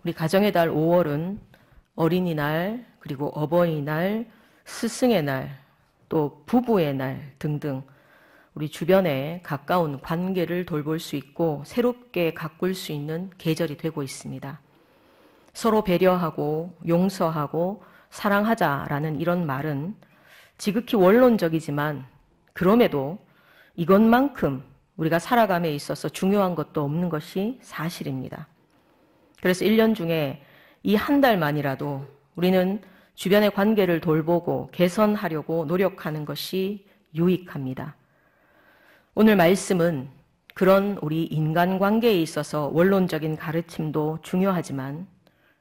우리 가정의 달 5월은 어린이날, 그리고 어버이날, 스승의 날, 또 부부의 날 등등 우리 주변에 가까운 관계를 돌볼 수 있고 새롭게 가꿀 수 있는 계절이 되고 있습니다. 서로 배려하고 용서하고 사랑하자라는 이런 말은 지극히 원론적이지만 그럼에도 이것만큼 우리가 살아감에 있어서 중요한 것도 없는 것이 사실입니다. 그래서 1년 중에 이 한 달만이라도 우리는 주변의 관계를 돌보고 개선하려고 노력하는 것이 유익합니다. 오늘 말씀은 그런 우리 인간관계에 있어서 원론적인 가르침도 중요하지만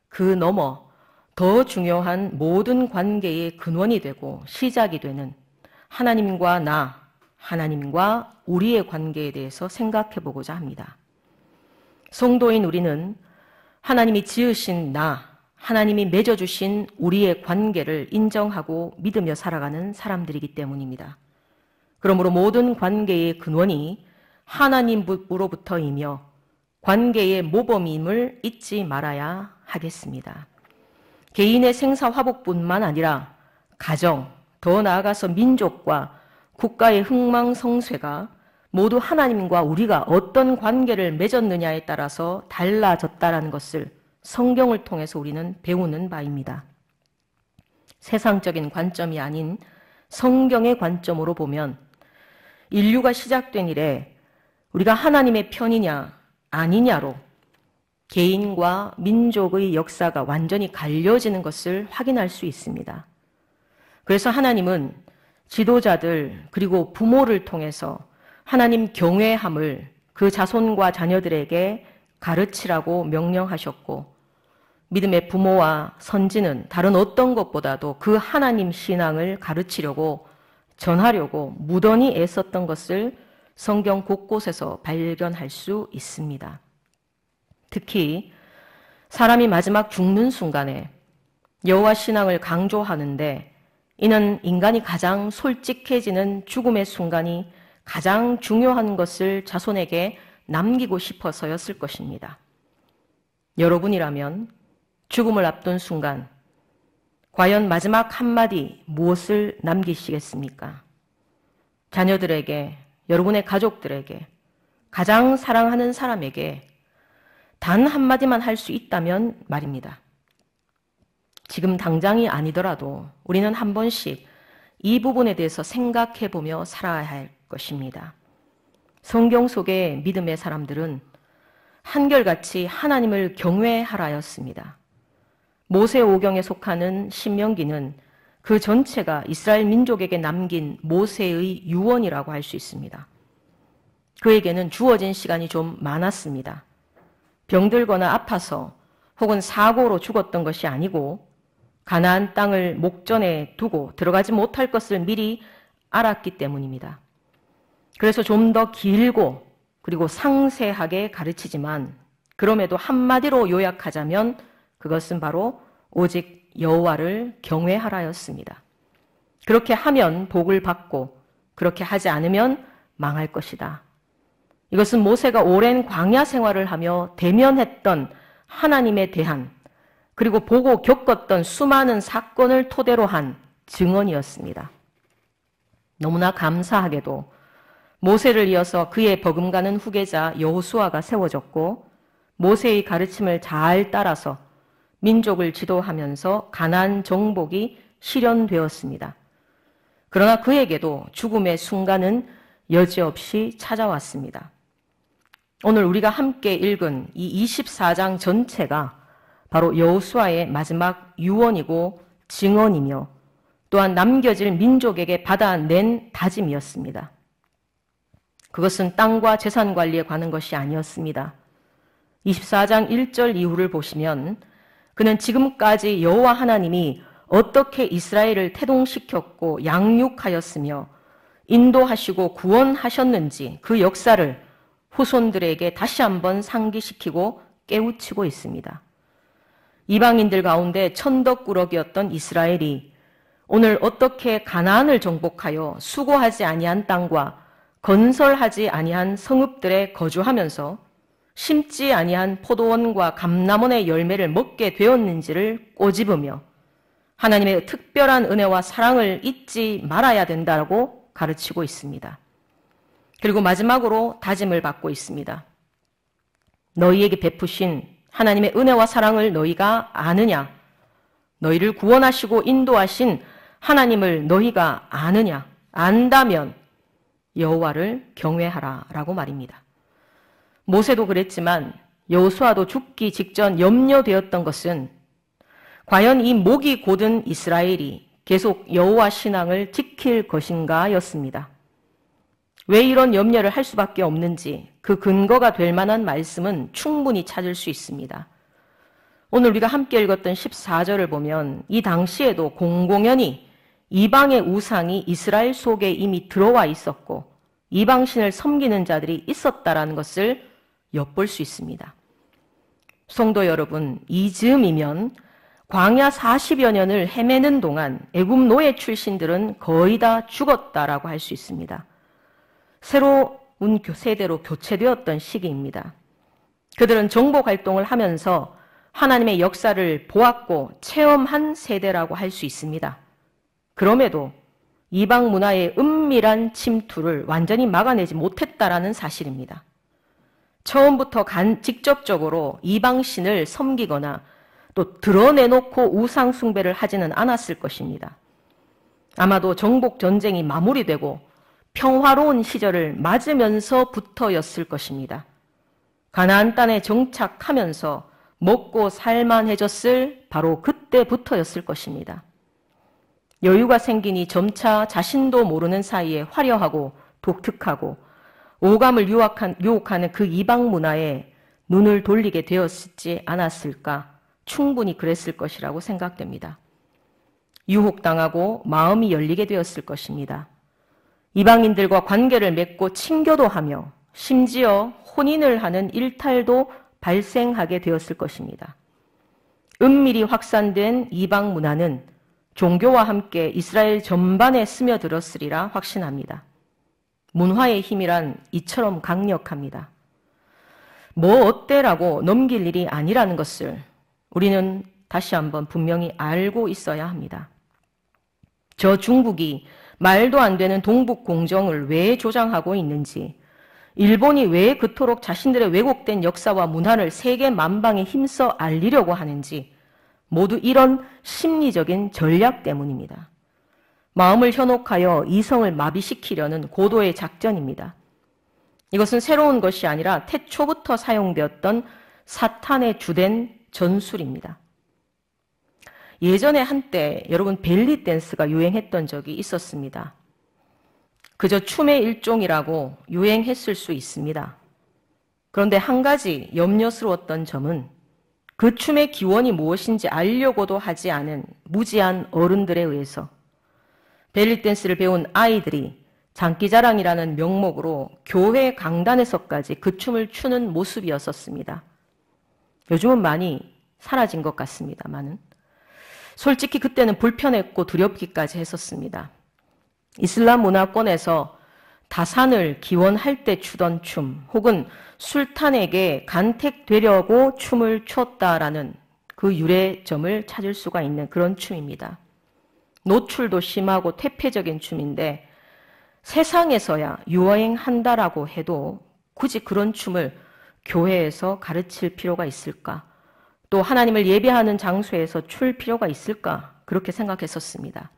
그 너머 더 중요한 모든 관계의 근원이 되고 시작이 되는 하나님과 나, 하나님과 우리의 관계에 대해서 생각해 보고자 합니다. 성도인 우리는 하나님이 지으신 나, 하나님이 맺어주신 우리의 관계를 인정하고 믿으며 살아가는 사람들이기 때문입니다. 그러므로 모든 관계의 근원이 하나님으로부터이며 관계의 모범임을 잊지 말아야 하겠습니다. 개인의 생사화복뿐만 아니라 가정, 더 나아가서 민족과 국가의 흥망성쇠가 모두 하나님과 우리가 어떤 관계를 맺었느냐에 따라서 달라졌다는 것을 성경을 통해서 우리는 배우는 바입니다. 세상적인 관점이 아닌 성경의 관점으로 보면 인류가 시작된 이래 우리가 하나님의 편이냐 아니냐로 개인과 민족의 역사가 완전히 갈려지는 것을 확인할 수 있습니다. 그래서 하나님은 지도자들 그리고 부모를 통해서 하나님 경외함을 그 자손과 자녀들에게 가르치라고 명령하셨고 믿음의 부모와 선지는 다른 어떤 것보다도 그 하나님 신앙을 가르치려고 전하려고 무던히 애썼던 것을 성경 곳곳에서 발견할 수 있습니다. 특히 사람이 마지막 죽는 순간에 여호와 신앙을 강조하는데 이는 인간이 가장 솔직해지는 죽음의 순간이 가장 중요한 것을 자손에게 남기고 싶어서였을 것입니다. 여러분이라면 죽음을 앞둔 순간 과연 마지막 한마디 무엇을 남기시겠습니까? 자녀들에게, 여러분의 가족들에게, 가장 사랑하는 사람에게 단 한마디만 할 수 있다면 말입니다. 지금 당장이 아니더라도 우리는 한 번씩 이 부분에 대해서 생각해보며 살아야 할 것입니다. 성경 속의 믿음의 사람들은 한결같이 하나님을 경외하라였습니다. 모세오경에 속하는 신명기는 그 전체가 이스라엘 민족에게 남긴 모세의 유언이라고 할 수 있습니다. 그에게는 주어진 시간이 좀 많았습니다. 병들거나 아파서 혹은 사고로 죽었던 것이 아니고 가나안 땅을 목전에 두고 들어가지 못할 것을 미리 알았기 때문입니다. 그래서 좀 더 길고 그리고 상세하게 가르치지만 그럼에도 한마디로 요약하자면 그것은 바로 오직 여호와를 경외하라였습니다. 그렇게 하면 복을 받고 그렇게 하지 않으면 망할 것이다. 이것은 모세가 오랜 광야 생활을 하며 대면했던 하나님에 대한 그리고 보고 겪었던 수많은 사건을 토대로 한 증언이었습니다. 너무나 감사하게도 모세를 이어서 그의 버금가는 후계자 여호수아가 세워졌고 모세의 가르침을 잘 따라서 민족을 지도하면서 가나안 정복이 실현되었습니다. 그러나 그에게도 죽음의 순간은 여지없이 찾아왔습니다. 오늘 우리가 함께 읽은 이 24장 전체가 바로 여호수아의 마지막 유언이고 증언이며 또한 남겨질 민족에게 받아낸 다짐이었습니다. 그것은 땅과 재산 관리에 관한 것이 아니었습니다. 24장 1절 이후를 보시면 그는 지금까지 여호와 하나님이 어떻게 이스라엘을 태동시켰고 양육하였으며 인도하시고 구원하셨는지 그 역사를 후손들에게 다시 한번 상기시키고 깨우치고 있습니다. 이방인들 가운데 천덕꾸러기였던 이스라엘이 오늘 어떻게 가나안을 정복하여 수고하지 아니한 땅과 건설하지 아니한 성읍들에 거주하면서 심지 아니한 포도원과 감람원의 열매를 먹게 되었는지를 꼬집으며 하나님의 특별한 은혜와 사랑을 잊지 말아야 된다고 가르치고 있습니다. 그리고 마지막으로 다짐을 받고 있습니다. 너희에게 베푸신 하나님의 은혜와 사랑을 너희가 아느냐? 너희를 구원하시고 인도하신 하나님을 너희가 아느냐? 안다면 여호와를 경외하라 라고 말입니다. 모세도 그랬지만 여호수아도 죽기 직전 염려되었던 것은 과연 이 목이 곧은 이스라엘이 계속 여호와 신앙을 지킬 것인가 였습니다. 왜 이런 염려를 할 수밖에 없는지 그 근거가 될 만한 말씀은 충분히 찾을 수 있습니다. 오늘 우리가 함께 읽었던 14절을 보면 이 당시에도 공공연히 이방의 우상이 이스라엘 속에 이미 들어와 있었고 이방신을 섬기는 자들이 있었다라는 것을 엿볼 수 있습니다. 성도 여러분, 이즈음이면 광야 40여 년을 헤매는 동안 애굽 노예 출신들은 거의 다 죽었다라고 할 수 있습니다. 새로운 세대로 교체되었던 시기입니다. 그들은 정복 활동을 하면서 하나님의 역사를 보았고 체험한 세대라고 할 수 있습니다. 그럼에도 이방 문화의 은밀한 침투를 완전히 막아내지 못했다라는 사실입니다. 처음부터 직접적으로 이방신을 섬기거나 또 드러내놓고 우상 숭배를 하지는 않았을 것입니다. 아마도 정복 전쟁이 마무리되고 평화로운 시절을 맞으면서부터였을 것입니다. 가나안 땅에 정착하면서 먹고 살만해졌을 바로 그때부터였을 것입니다. 여유가 생기니 점차 자신도 모르는 사이에 화려하고 독특하고 오감을 유혹하는 그 이방 문화에 눈을 돌리게 되었지 않았을까? 충분히 그랬을 것이라고 생각됩니다. 유혹당하고 마음이 열리게 되었을 것입니다. 이방인들과 관계를 맺고 친교도 하며 심지어 혼인을 하는 일탈도 발생하게 되었을 것입니다. 은밀히 확산된 이방 문화는 종교와 함께 이스라엘 전반에 스며들었으리라 확신합니다. 문화의 힘이란 이처럼 강력합니다. 뭐 어때라고 넘길 일이 아니라는 것을 우리는 다시 한번 분명히 알고 있어야 합니다. 저 중국이 말도 안 되는 동북 공정을 왜 조장하고 있는지, 일본이 왜 그토록 자신들의 왜곡된 역사와 문화를 세계 만방에 힘써 알리려고 하는지 모두 이런 심리적인 전략 때문입니다. 마음을 현혹하여 이성을 마비시키려는 고도의 작전입니다. 이것은 새로운 것이 아니라 태초부터 사용되었던 사탄의 주된 전술입니다. 예전에 한때 여러분 벨리 댄스가 유행했던 적이 있었습니다. 그저 춤의 일종이라고 유행했을 수 있습니다. 그런데 한 가지 염려스러웠던 점은 그 춤의 기원이 무엇인지 알려고도 하지 않은 무지한 어른들에 의해서 벨리 댄스를 배운 아이들이 장기자랑이라는 명목으로 교회 강단에서까지 그 춤을 추는 모습이었었습니다. 요즘은 많이 사라진 것 같습니다만은 솔직히 그때는 불편했고 두렵기까지 했었습니다. 이슬람 문화권에서 다산을 기원할 때 추던 춤 혹은 술탄에게 간택되려고 춤을 췄다라는 그 유래점을 찾을 수가 있는 그런 춤입니다. 노출도 심하고 퇴폐적인 춤인데 세상에서야 유행한다라고 해도 굳이 그런 춤을 교회에서 가르칠 필요가 있을까? 또 하나님을 예배하는 장소에서 출 필요가 있을까? 그렇게 생각했었습니다.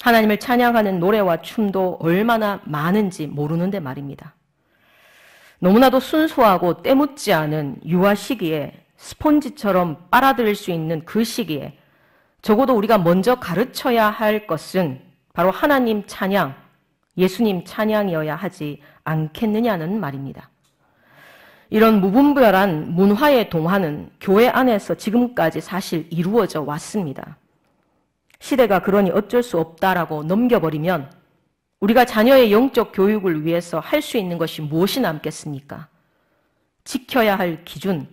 하나님을 찬양하는 노래와 춤도 얼마나 많은지 모르는데 말입니다. 너무나도 순수하고 때묻지 않은 유아 시기에 스폰지처럼 빨아들일 수 있는 그 시기에 적어도 우리가 먼저 가르쳐야 할 것은 바로 하나님 찬양, 예수님 찬양이어야 하지 않겠느냐는 말입니다. 이런 무분별한 문화의 동화는 교회 안에서 지금까지 사실 이루어져 왔습니다. 시대가 그러니 어쩔 수 없다라고 넘겨버리면 우리가 자녀의 영적 교육을 위해서 할 수 있는 것이 무엇이 남겠습니까? 지켜야 할 기준,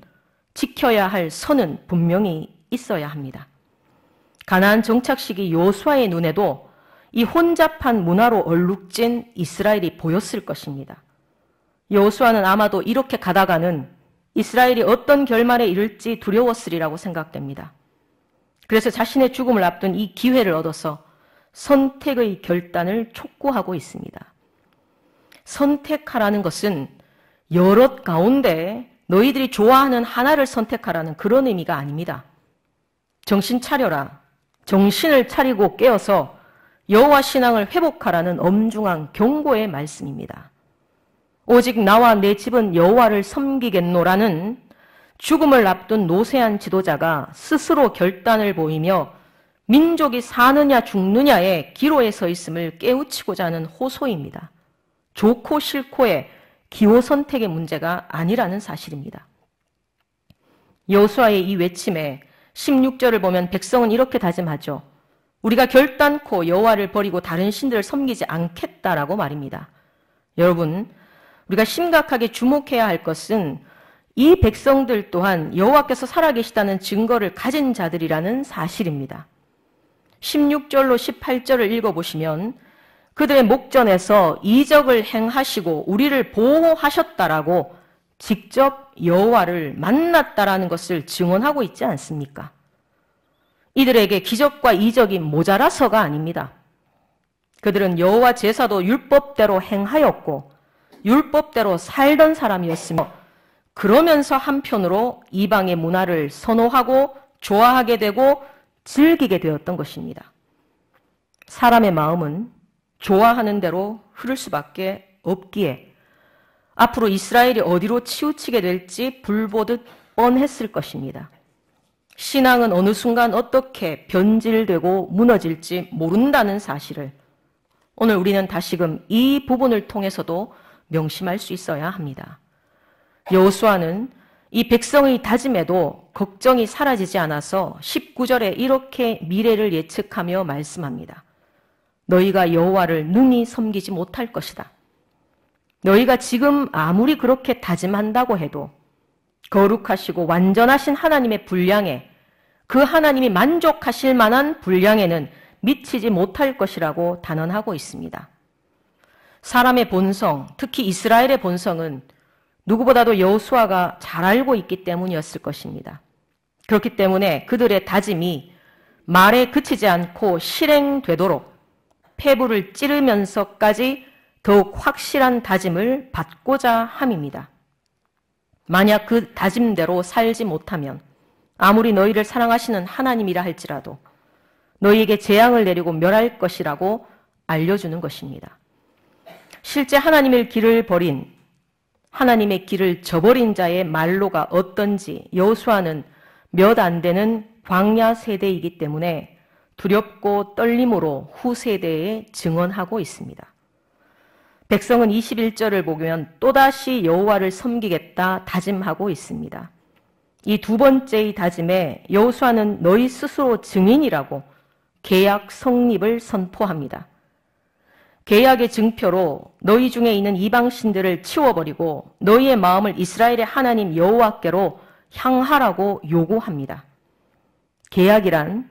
지켜야 할 선은 분명히 있어야 합니다. 가나안 정착 시기 여호수아의 눈에도 이 혼잡한 문화로 얼룩진 이스라엘이 보였을 것입니다. 여호수아는 아마도 이렇게 가다가는 이스라엘이 어떤 결말에 이를지 두려웠으리라고 생각됩니다. 그래서 자신의 죽음을 앞둔 이 기회를 얻어서 선택의 결단을 촉구하고 있습니다. 선택하라는 것은 여럿 가운데 너희들이 좋아하는 하나를 선택하라는 그런 의미가 아닙니다. 정신 차려라. 정신을 차리고 깨어서 여호와 신앙을 회복하라는 엄중한 경고의 말씀입니다. 오직 나와 내 집은 여호와를 섬기겠노라는 죽음을 앞둔 노쇠한 지도자가 스스로 결단을 보이며 민족이 사느냐 죽느냐의 기로에 서 있음을 깨우치고자 하는 호소입니다. 좋고 싫고의 기호 선택의 문제가 아니라는 사실입니다. 여호수아의 이 외침에 16절을 보면 백성은 이렇게 다짐하죠. 우리가 결단코 여호와를 버리고 다른 신들을 섬기지 않겠다라고 말입니다. 여러분, 우리가 심각하게 주목해야 할 것은 이 백성들 또한 여호와께서 살아계시다는 증거를 가진 자들이라는 사실입니다. 16절로 18절을 읽어보시면 그들의 목전에서 이적을 행하시고 우리를 보호하셨다라고 직접 여호와를 만났다라는 것을 증언하고 있지 않습니까? 이들에게 기적과 이적이 모자라서가 아닙니다. 그들은 여호와 제사도 율법대로 행하였고 율법대로 살던 사람이었으며 그러면서 한편으로 이방의 문화를 선호하고 좋아하게 되고 즐기게 되었던 것입니다. 사람의 마음은 좋아하는 대로 흐를 수밖에 없기에 앞으로 이스라엘이 어디로 치우치게 될지 불보듯 뻔했을 것입니다. 신앙은 어느 순간 어떻게 변질되고 무너질지 모른다는 사실을 오늘 우리는 다시금 이 부분을 통해서도 명심할 수 있어야 합니다. 여호수아는 이 백성의 다짐에도 걱정이 사라지지 않아서 19절에 이렇게 미래를 예측하며 말씀합니다. 너희가 여호와를 능히 섬기지 못할 것이다. 너희가 지금 아무리 그렇게 다짐한다고 해도 거룩하시고 완전하신 하나님의 분량에 그 하나님이 만족하실 만한 분량에는 미치지 못할 것이라고 단언하고 있습니다. 사람의 본성, 특히 이스라엘의 본성은 누구보다도 여호수아가 잘 알고 있기 때문이었을 것입니다. 그렇기 때문에 그들의 다짐이 말에 그치지 않고 실행되도록 폐부를 찌르면서까지 더욱 확실한 다짐을 받고자 함입니다. 만약 그 다짐대로 살지 못하면 아무리 너희를 사랑하시는 하나님이라 할지라도 너희에게 재앙을 내리고 멸할 것이라고 알려주는 것입니다. 실제 하나님의 길을 버린, 하나님의 길을 저버린 자의 말로가 어떤지 여호수아는 몇 안 되는 광야 세대이기 때문에 두렵고 떨림으로 후세대에 증언하고 있습니다. 백성은 21절을 보면 또다시 여호와를 섬기겠다 다짐하고 있습니다. 이 두 번째의 다짐에 여호수아는 너희 스스로 증인이라고 계약 성립을 선포합니다. 계약의 증표로 너희 중에 있는 이방신들을 치워버리고 너희의 마음을 이스라엘의 하나님 여호와께로 향하라고 요구합니다. 계약이란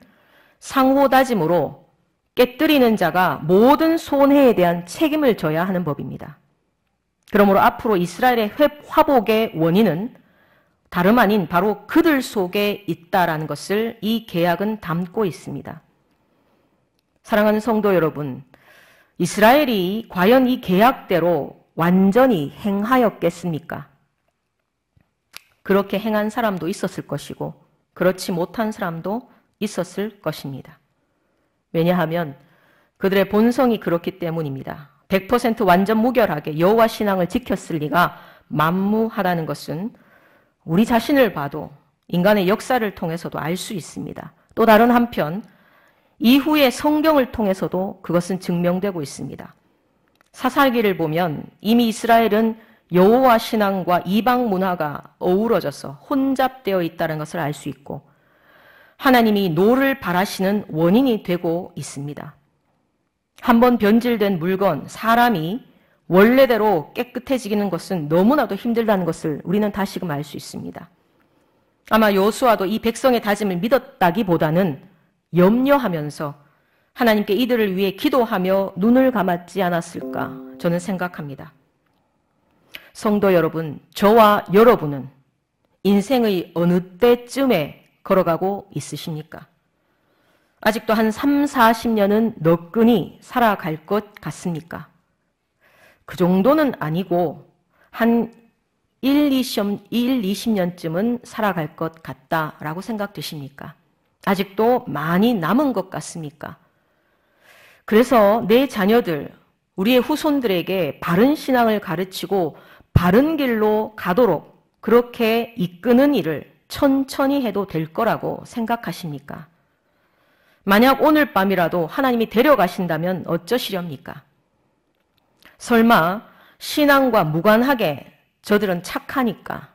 상호 다짐으로 깨뜨리는 자가 모든 손해에 대한 책임을 져야 하는 법입니다. 그러므로 앞으로 이스라엘의 화복의 원인은 다름 아닌 바로 그들 속에 있다라는 것을 이 계약은 담고 있습니다. 사랑하는 성도 여러분, 이스라엘이 과연 이 계약대로 완전히 행하였겠습니까? 그렇게 행한 사람도 있었을 것이고 그렇지 못한 사람도 있었을 것입니다. 왜냐하면 그들의 본성이 그렇기 때문입니다. 100% 완전 무결하게 여호와 신앙을 지켰을 리가 만무하다는 것은 우리 자신을 봐도 인간의 역사를 통해서도 알 수 있습니다. 또 다른 한편 이후의 성경을 통해서도 그것은 증명되고 있습니다. 사사기를 보면 이미 이스라엘은 여호와 신앙과 이방 문화가 어우러져서 혼잡되어 있다는 것을 알 수 있고 하나님이 노를 바라시는 원인이 되고 있습니다. 한번 변질된 물건, 사람이 원래대로 깨끗해지는 것은 너무나도 힘들다는 것을 우리는 다시금 알 수 있습니다. 아마 여호수아도 이 백성의 다짐을 믿었다기보다는 염려하면서 하나님께 이들을 위해 기도하며 눈을 감았지 않았을까 저는 생각합니다. 성도 여러분, 저와 여러분은 인생의 어느 때쯤에 걸어가고 있으십니까? 아직도 한 3, 40년은 너끈히 살아갈 것 같습니까? 그 정도는 아니고 한 20년쯤은 살아갈 것 같다라고 생각되십니까? 아직도 많이 남은 것 같습니까? 그래서 내 자녀들, 우리의 후손들에게 바른 신앙을 가르치고 바른 길로 가도록 그렇게 이끄는 일을 천천히 해도 될 거라고 생각하십니까? 만약 오늘 밤이라도 하나님이 데려가신다면 어쩌시렵니까? 설마 신앙과 무관하게 저들은 착하니까,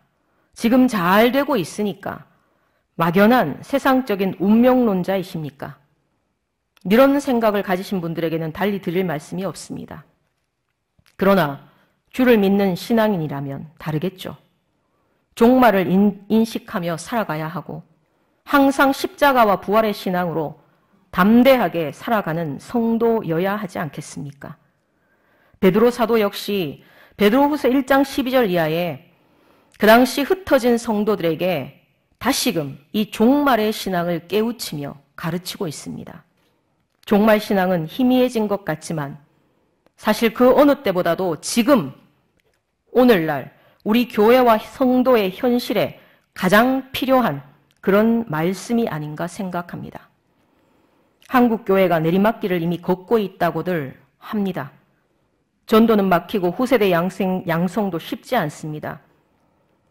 지금 잘 되고 있으니까 막연한 세상적인 운명론자이십니까? 이런 생각을 가지신 분들에게는 달리 드릴 말씀이 없습니다. 그러나 주를 믿는 신앙인이라면 다르겠죠. 종말을 인식하며 살아가야 하고 항상 십자가와 부활의 신앙으로 담대하게 살아가는 성도여야 하지 않겠습니까? 베드로 사도 역시 베드로후서 1장 12절 이하에 그 당시 흩어진 성도들에게 다시금 이 종말의 신앙을 깨우치며 가르치고 있습니다. 종말 신앙은 희미해진 것 같지만 사실 그 어느 때보다도 지금 오늘날 우리 교회와 성도의 현실에 가장 필요한 그런 말씀이 아닌가 생각합니다. 한국 교회가 내리막길을 이미 걷고 있다고들 합니다. 전도는 막히고 후세대 양성도 쉽지 않습니다.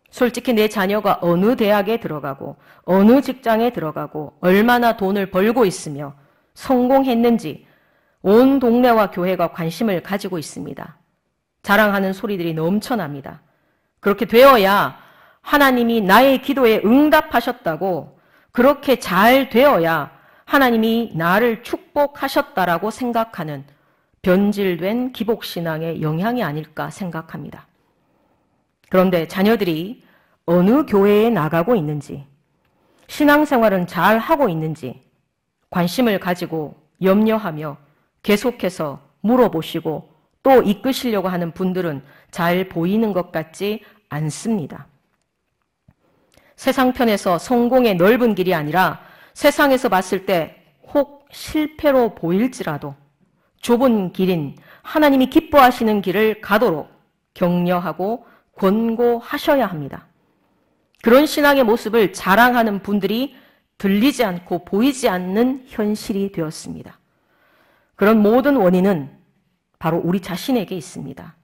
솔직히 내 자녀가 어느 대학에 들어가고 어느 직장에 들어가고 얼마나 돈을 벌고 있으며 성공했는지 온 동네와 교회가 관심을 가지고 있습니다. 자랑하는 소리들이 넘쳐납니다. 그렇게 되어야 하나님이 나의 기도에 응답하셨다고, 그렇게 잘 되어야 하나님이 나를 축복하셨다라고 생각하는 변질된 기복신앙의 영향이 아닐까 생각합니다. 그런데 자녀들이 어느 교회에 나가고 있는지, 신앙생활은 잘 하고 있는지 관심을 가지고 염려하며 계속해서 물어보시고 또 이끄시려고 하는 분들은 잘 보이는 것 같지 않습니다. 세상편에서 성공의 넓은 길이 아니라 세상에서 봤을 때 혹 실패로 보일지라도 좁은 길인 하나님이 기뻐하시는 길을 가도록 격려하고 권고하셔야 합니다. 그런 신앙의 모습을 자랑하는 분들이 들리지 않고 보이지 않는 현실이 되었습니다. 그런 모든 원인은 바로 우리 자신에게 있습니다.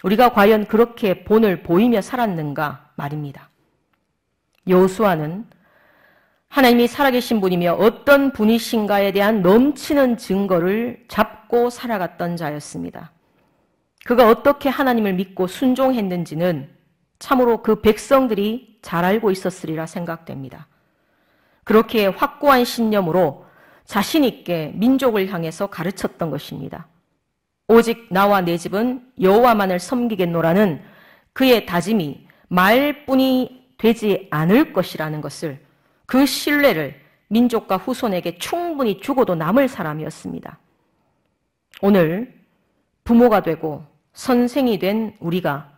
우리가 과연 그렇게 본을 보이며 살았는가 말입니다. 여호수아는 하나님이 살아계신 분이며 어떤 분이신가에 대한 넘치는 증거를 잡고 살아갔던 자였습니다. 그가 어떻게 하나님을 믿고 순종했는지는 참으로 그 백성들이 잘 알고 있었으리라 생각됩니다. 그렇게 확고한 신념으로 자신 있게 민족을 향해서 가르쳤던 것입니다. 오직 나와 내 집은 여호와만을 섬기겠노라는 그의 다짐이 말뿐이 되지 않을 것이라는 것을, 그 신뢰를 민족과 후손에게 충분히 주고도 남을 사람이었습니다. 오늘 부모가 되고 선생이 된 우리가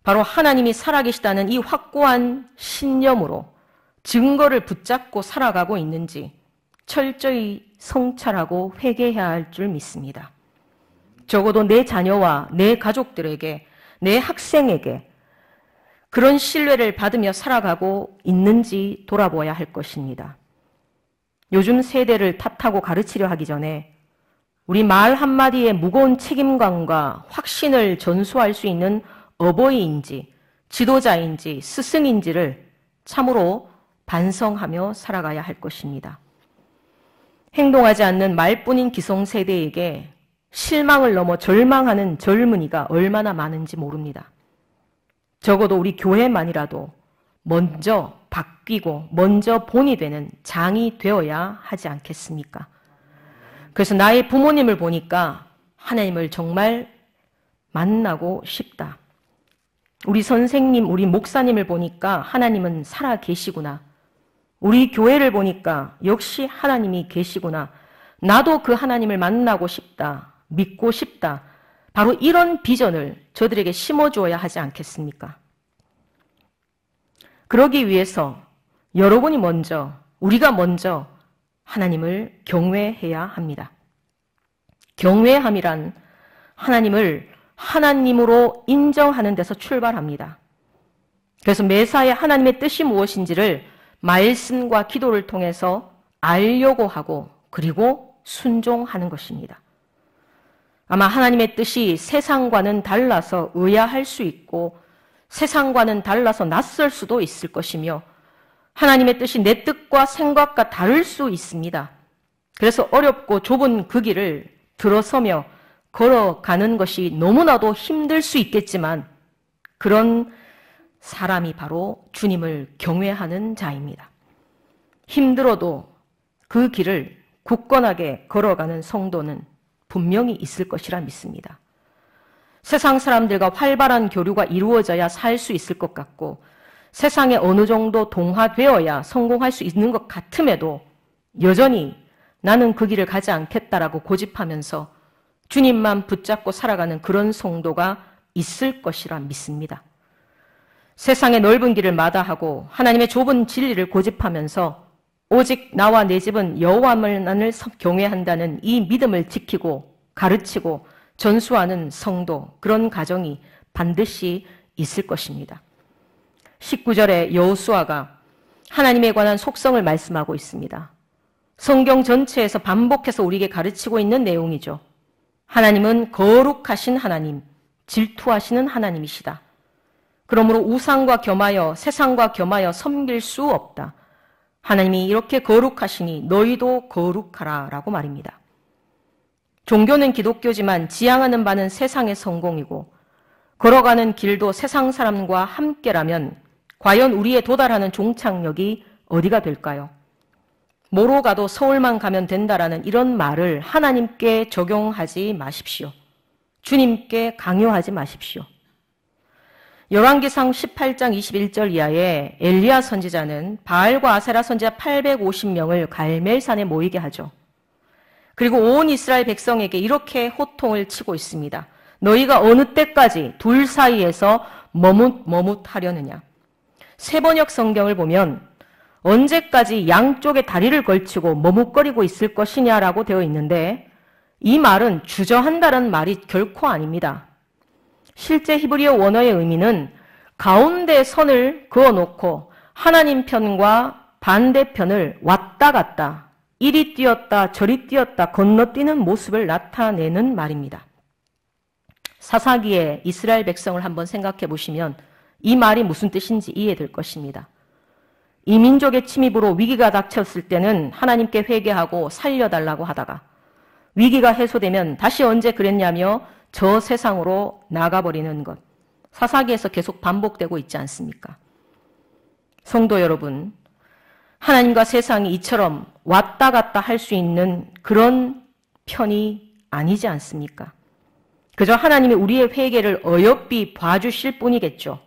바로 하나님이 살아계시다는 이 확고한 신념으로 증거를 붙잡고 살아가고 있는지 철저히 성찰하고 회개해야 할 줄 믿습니다. 적어도 내 자녀와 내 가족들에게, 내 학생에게 그런 신뢰를 받으며 살아가고 있는지 돌아보아야 할 것입니다. 요즘 세대를 탓하고 가르치려 하기 전에 우리 말 한마디에 무거운 책임감과 확신을 전수할 수 있는 어버이인지 지도자인지 스승인지를 참으로 반성하며 살아가야 할 것입니다. 행동하지 않는 말뿐인 기성세대에게 실망을 넘어 절망하는 젊은이가 얼마나 많은지 모릅니다. 적어도 우리 교회만이라도 먼저 바뀌고 먼저 본이 되는 장이 되어야 하지 않겠습니까? 그래서 나의 부모님을 보니까 하나님을 정말 만나고 싶다. 우리 선생님, 우리 목사님을 보니까 하나님은 살아 계시구나. 우리 교회를 보니까 역시 하나님이 계시구나. 나도 그 하나님을 만나고 싶다. 믿고 싶다. 바로 이런 비전을 저들에게 심어주어야 하지 않겠습니까? 그러기 위해서 여러분이 먼저, 우리가 먼저 하나님을 경외해야 합니다. 경외함이란 하나님을 하나님으로 인정하는 데서 출발합니다. 그래서 매사에 하나님의 뜻이 무엇인지를 말씀과 기도를 통해서 알려고 하고 그리고 순종하는 것입니다. 아마 하나님의 뜻이 세상과는 달라서 의아할 수 있고 세상과는 달라서 낯설 수도 있을 것이며 하나님의 뜻이 내 뜻과 생각과 다를 수 있습니다. 그래서 어렵고 좁은 그 길을 들어서며 걸어가는 것이 너무나도 힘들 수 있겠지만 그런 사람이 바로 주님을 경외하는 자입니다. 힘들어도 그 길을 굳건하게 걸어가는 성도는 분명히 있을 것이라 믿습니다. 세상 사람들과 활발한 교류가 이루어져야 살 수 있을 것 같고 세상에 어느 정도 동화되어야 성공할 수 있는 것 같음에도 여전히 나는 그 길을 가지 않겠다라고 고집하면서 주님만 붙잡고 살아가는 그런 성도가 있을 것이라 믿습니다. 세상의 넓은 길을 마다하고 하나님의 좁은 진리를 고집하면서 오직 나와 내 집은 여호와만을 경외한다는 이 믿음을 지키고 가르치고 전수하는 성도, 그런 가정이 반드시 있을 것입니다. 19절에 여호수아가 하나님에 관한 속성을 말씀하고 있습니다. 성경 전체에서 반복해서 우리에게 가르치고 있는 내용이죠. 하나님은 거룩하신 하나님, 질투하시는 하나님이시다. 그러므로 우상과 겸하여 세상과 겸하여 섬길 수 없다. 하나님이 이렇게 거룩하시니 너희도 거룩하라 라고 말입니다. 종교는 기독교지만 지향하는 바는 세상의 성공이고 걸어가는 길도 세상 사람과 함께라면 과연 우리의 도달하는 종착역이 어디가 될까요? 뭐로 가도 서울만 가면 된다라는 이런 말을 하나님께 적용하지 마십시오. 주님께 강요하지 마십시오. 열왕기상 18장 21절 이하에 엘리야 선지자는 바알과 아세라 선지자 850명을 갈멜산에 모이게 하죠. 그리고 온 이스라엘 백성에게 이렇게 호통을 치고 있습니다. 너희가 어느 때까지 둘 사이에서 머뭇하려느냐. 세번역 성경을 보면 언제까지 양쪽에 다리를 걸치고 머뭇거리고 있을 것이냐라고 되어 있는데 이 말은 주저한다는 말이 결코 아닙니다. 실제 히브리어 원어의 의미는 가운데 선을 그어놓고 하나님 편과 반대편을 왔다 갔다 이리 뛰었다 저리 뛰었다 건너뛰는 모습을 나타내는 말입니다. 사사기에 이스라엘 백성을 한번 생각해 보시면 이 말이 무슨 뜻인지 이해될 것입니다. 이 민족의 침입으로 위기가 닥쳤을 때는 하나님께 회개하고 살려달라고 하다가 위기가 해소되면 다시 언제 그랬냐며 저 세상으로 나가버리는 것. 사사기에서 계속 반복되고 있지 않습니까? 성도 여러분, 하나님과 세상이 이처럼 왔다 갔다 할 수 있는 그런 편이 아니지 않습니까? 그저 하나님이 우리의 회개를 어여삐 봐주실 뿐이겠죠.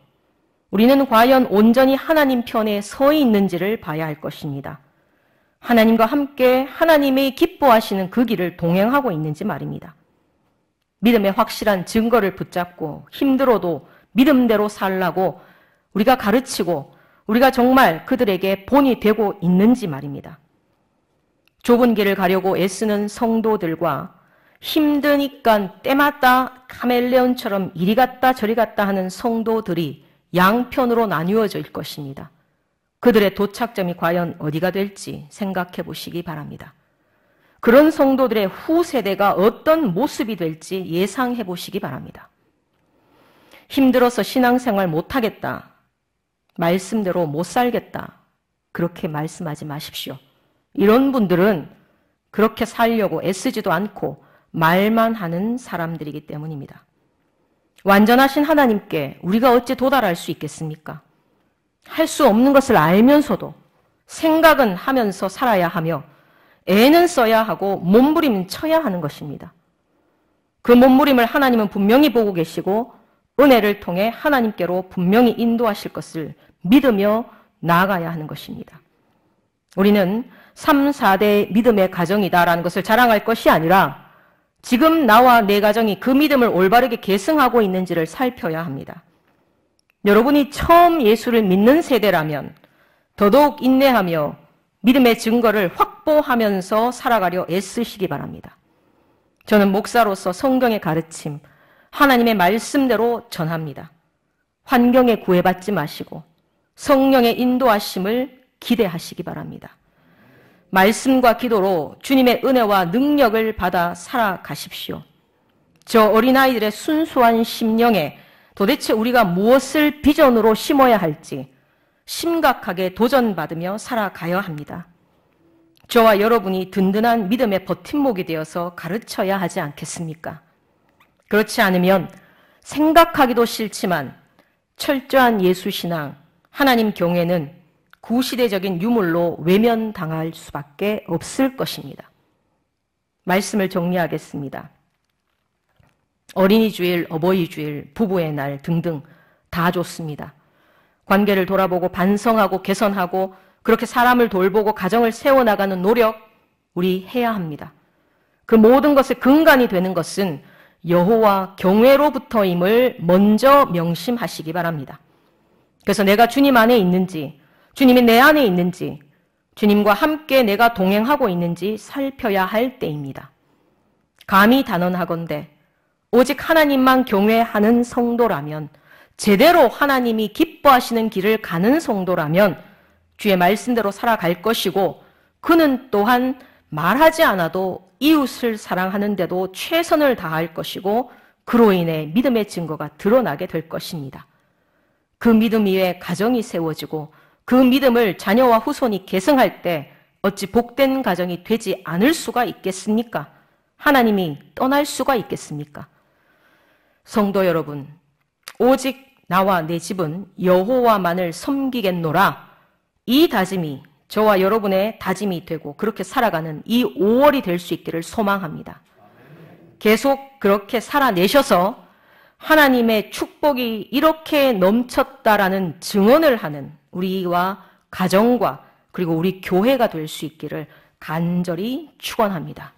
우리는 과연 온전히 하나님 편에 서 있는지를 봐야 할 것입니다. 하나님과 함께 하나님이 기뻐하시는 그 길을 동행하고 있는지 말입니다. 믿음의 확실한 증거를 붙잡고 힘들어도 믿음대로 살라고 우리가 가르치고 우리가 정말 그들에게 본이 되고 있는지 말입니다. 좁은 길을 가려고 애쓰는 성도들과 힘드니까 때마다 카멜레온처럼 이리 갔다 저리 갔다 하는 성도들이 양편으로 나뉘어질 것입니다. 그들의 도착점이 과연 어디가 될지 생각해 보시기 바랍니다. 그런 성도들의 후세대가 어떤 모습이 될지 예상해 보시기 바랍니다. 힘들어서 신앙생활 못하겠다. 말씀대로 못 살겠다. 그렇게 말씀하지 마십시오. 이런 분들은 그렇게 살려고 애쓰지도 않고 말만 하는 사람들이기 때문입니다. 완전하신 하나님께 우리가 어찌 도달할 수 있겠습니까? 할 수 없는 것을 알면서도 생각은 하면서 살아야 하며 애는 써야 하고 몸부림 쳐야 하는 것입니다. 그 몸부림을 하나님은 분명히 보고 계시고 은혜를 통해 하나님께로 분명히 인도하실 것을 믿으며 나아가야 하는 것입니다. 우리는 3, 4대 믿음의 가정이다라는 것을 자랑할 것이 아니라 지금 나와 내 가정이 그 믿음을 올바르게 계승하고 있는지를 살펴야 합니다. 여러분이 처음 예수를 믿는 세대라면 더더욱 인내하며 믿음의 증거를 확보하면서 살아가려 애쓰시기 바랍니다. 저는 목사로서 성경의 가르침, 하나님의 말씀대로 전합니다. 환경에 구애받지 마시고 성령의 인도하심을 기대하시기 바랍니다. 말씀과 기도로 주님의 은혜와 능력을 받아 살아가십시오. 저 어린아이들의 순수한 심령에 도대체 우리가 무엇을 비전으로 심어야 할지 심각하게 도전받으며 살아가야 합니다. 저와 여러분이 든든한 믿음의 버팀목이 되어서 가르쳐야 하지 않겠습니까? 그렇지 않으면 생각하기도 싫지만 철저한 예수신앙, 하나님 경외는 구시대적인 유물로 외면당할 수밖에 없을 것입니다. 말씀을 정리하겠습니다. 어린이 주일, 어버이 주일, 부부의 날 등등 다 좋습니다. 관계를 돌아보고 반성하고 개선하고 그렇게 사람을 돌보고 가정을 세워나가는 노력 우리 해야 합니다. 그 모든 것의 근간이 되는 것은 여호와 경외로부터임을 먼저 명심하시기 바랍니다. 그래서 내가 주님 안에 있는지, 주님이 내 안에 있는지, 주님과 함께 내가 동행하고 있는지 살펴야 할 때입니다. 감히 단언하건대 오직 하나님만 경외하는 성도라면, 제대로 하나님이 기뻐하시는 길을 가는 성도라면 주의 말씀대로 살아갈 것이고, 그는 또한 말하지 않아도 이웃을 사랑하는데도 최선을 다할 것이고, 그로 인해 믿음의 증거가 드러나게 될 것입니다. 그 믿음 위에 가정이 세워지고 그 믿음을 자녀와 후손이 계승할 때 어찌 복된 가정이 되지 않을 수가 있겠습니까? 하나님이 떠날 수가 있겠습니까? 성도 여러분, 오직 나와 내 집은 여호와만을 섬기겠노라, 이 다짐이 저와 여러분의 다짐이 되고 그렇게 살아가는 이 5월이 될 수 있기를 소망합니다. 계속 그렇게 살아내셔서 하나님의 축복이 이렇게 넘쳤다라는 증언을 하는 우리와 가정과 그리고 우리 교회가 될 수 있기를 간절히 축원합니다.